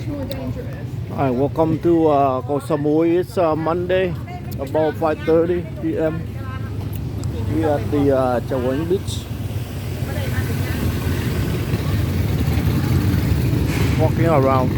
more dangerous. Hi, welcome to Koh Samui. It's Monday, about 5:30 p.m. We at the Chaweng Beach, walking around.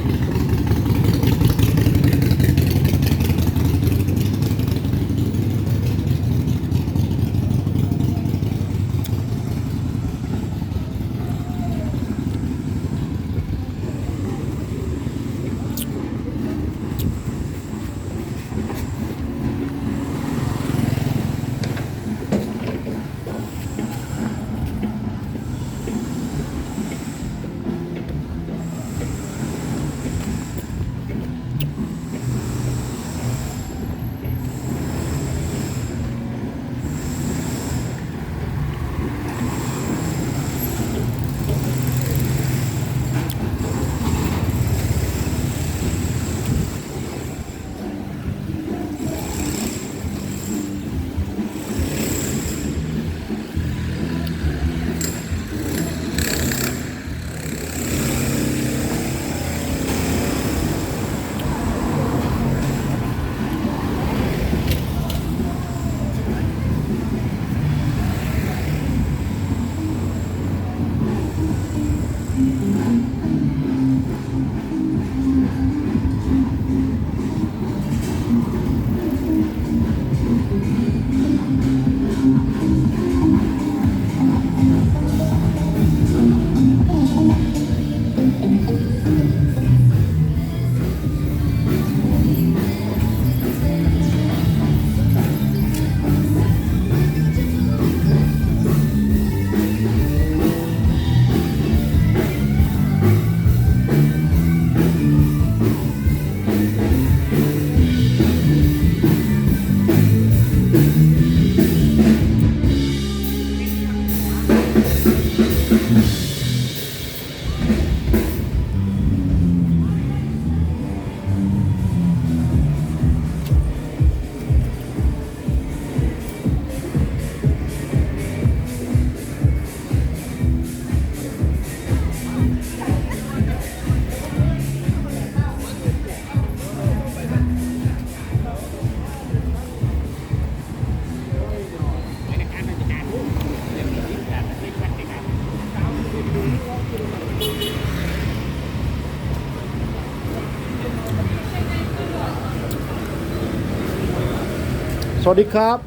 Sorry, Cup.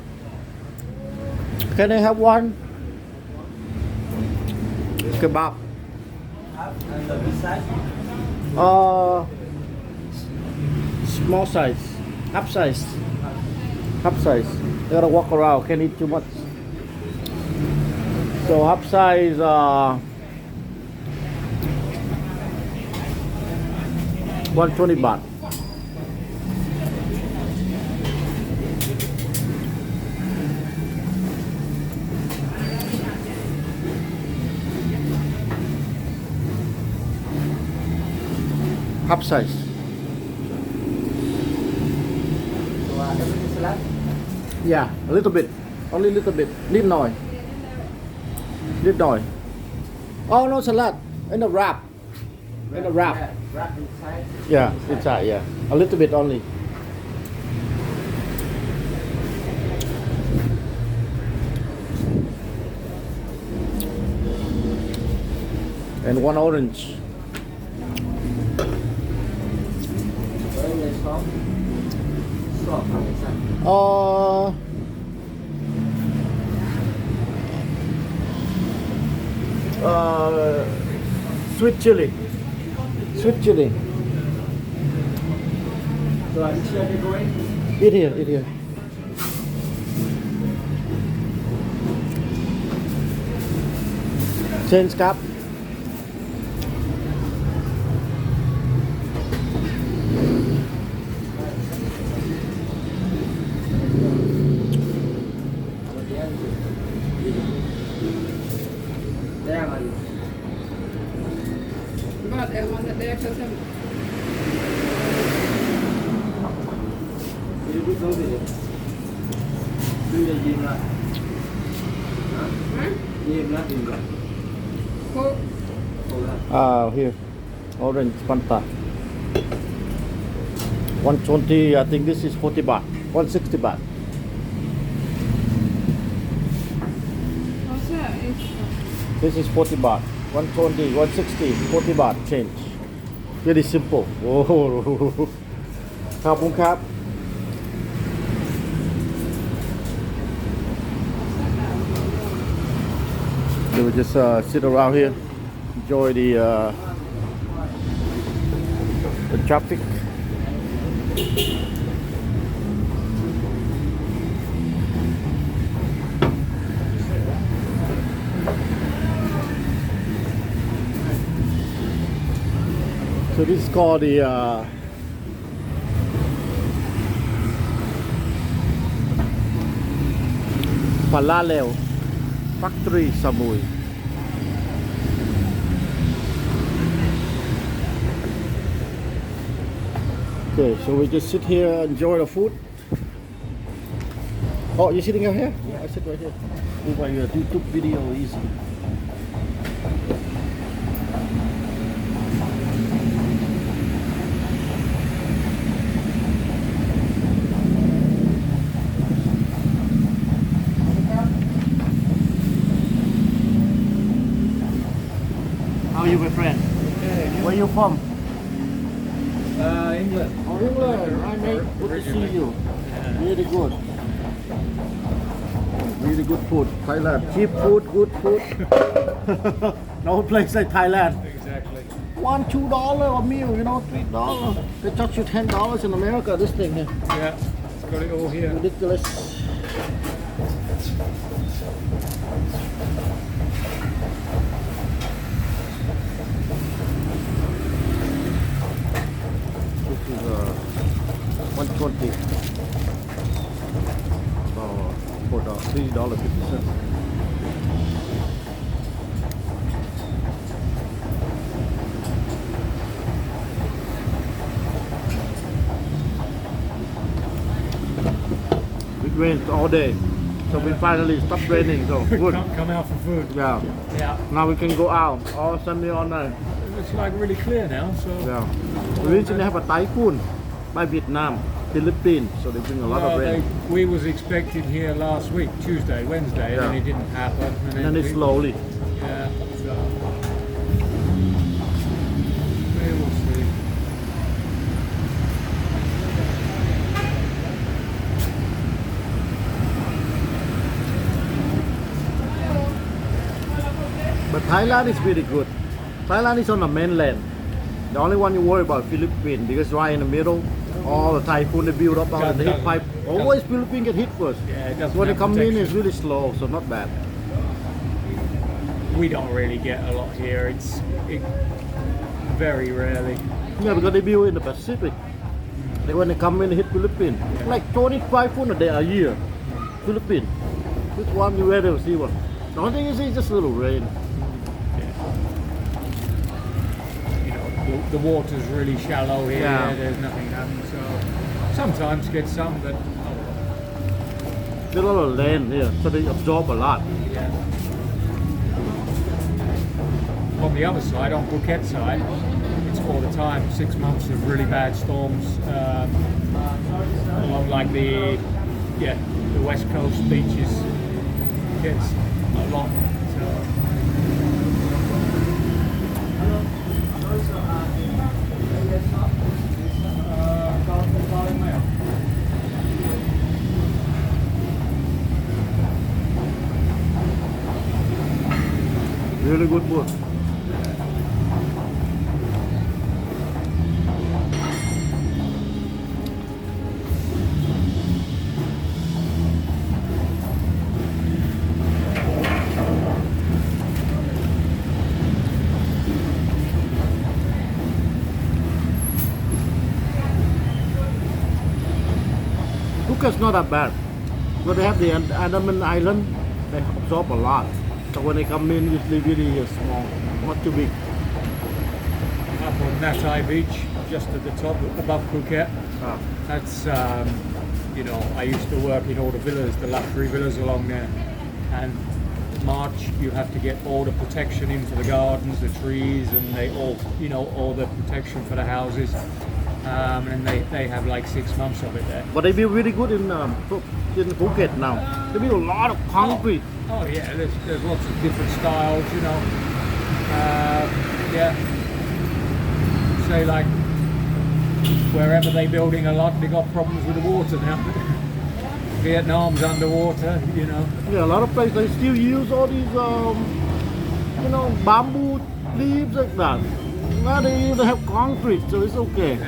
Can I have one kebab? And the big size? Small size, half size, half size. You gotta walk around. Can't eat too much. So half size. 120 baht. Half size. So everything salad? Yeah, a little bit. Only a little bit. Lidt nồi. Lidt nồi. Oh, no salad. In a wrap. In a wrap. Wrap inside? Yeah, inside, yeah. A little bit only. And one orange. Very, very soft. Soft on inside. Sweet chili. Sweet chili. So I just share it away. Eat here, eat here. Change cup. There are you. But I wanted there for some. You do something. Do the gym lah. Huh? Gym lah tinggal. Coke. Cola. Here. Orange Fanta. 120, I think this is 40 baht. 160 baht. What's that? It's, This is 40 baht. 120, 160, 40 baht change. Very simple. Oh, ขอบคุณครับ They will just sit around here, enjoy the traffic. So this is called the Falafel Factory Samui. Okay, so we just sit here, enjoy the food. Oh, you're sitting out here? Yeah, I sit right here. Move by your YouTube video easy. How are you, my friend? Okay. Where you from? England. Oh, England. Hi, mate. Good to see you. Really good. Really good food. Thailand. Cheap food, good food. No place like Thailand. Exactly. $1, $2 a meal, you know, $3. They charge you $10 in America, this thing here. Yeah, it's got it all here. Ridiculous. This is 120. About $3.50. It rained all day, so we finally stopped raining. So good. Come out for food. Yeah. Yeah. Now we can go out all Sunday, all night. It's like really clear now, so. Yeah. We recently have a typhoon by Vietnam, Philippines, so they bring a lot of rain. We was expected here last week, Tuesday, Wednesday, Yeah. and then it didn't happen. And then it's slowly. Yeah. So. We will see. But Thailand is really good. Thailand is on the mainland. The only one you worry about Philippines because right in the middle, all the typhoon they build up on the heat pipe. Always Philippines get hit first. Yeah, it doesn't When they have come in, protection. it's really slow, so not bad. We don't really get a lot here. Very rarely. Yeah, because they build in the Pacific. When they come in, they hit Philippines. It's like 25 typhoon a day a year. Philippines. Which one you rather see one? The only thing is it's just a little rain. You know, the water's really shallow here. Yeah. There's nothing happening. So sometimes get some, but There's a lot of land here, so they absorb a lot. yeah. On the other side, on Phuket side, it's all the time 6 months of really bad storms along like the west coast beaches. Gets a lot. So. Really good food. Phuket's not that bad. But they have the Andaman Island, they absorb a lot. So when they come in, usually really small, not too big. Up on Natai Beach, just at the top, above Phuket. Ah. That's, you know, I used to work in all the villas, the luxury villas along there. And March you have to get all the protection in for the gardens, the trees, and they all, you know, all the protection for the houses. And they have like 6 months of it there. But they build really good in Phuket now. They build a lot of concrete. Oh yeah, there's lots of different styles, you know. Yeah. Say like wherever they're building a lot, they got problems with the water now. Vietnam's underwater, you know. Yeah, a lot of places they still use all these, you know, bamboo leaves like that. Now they have concrete, so it's okay.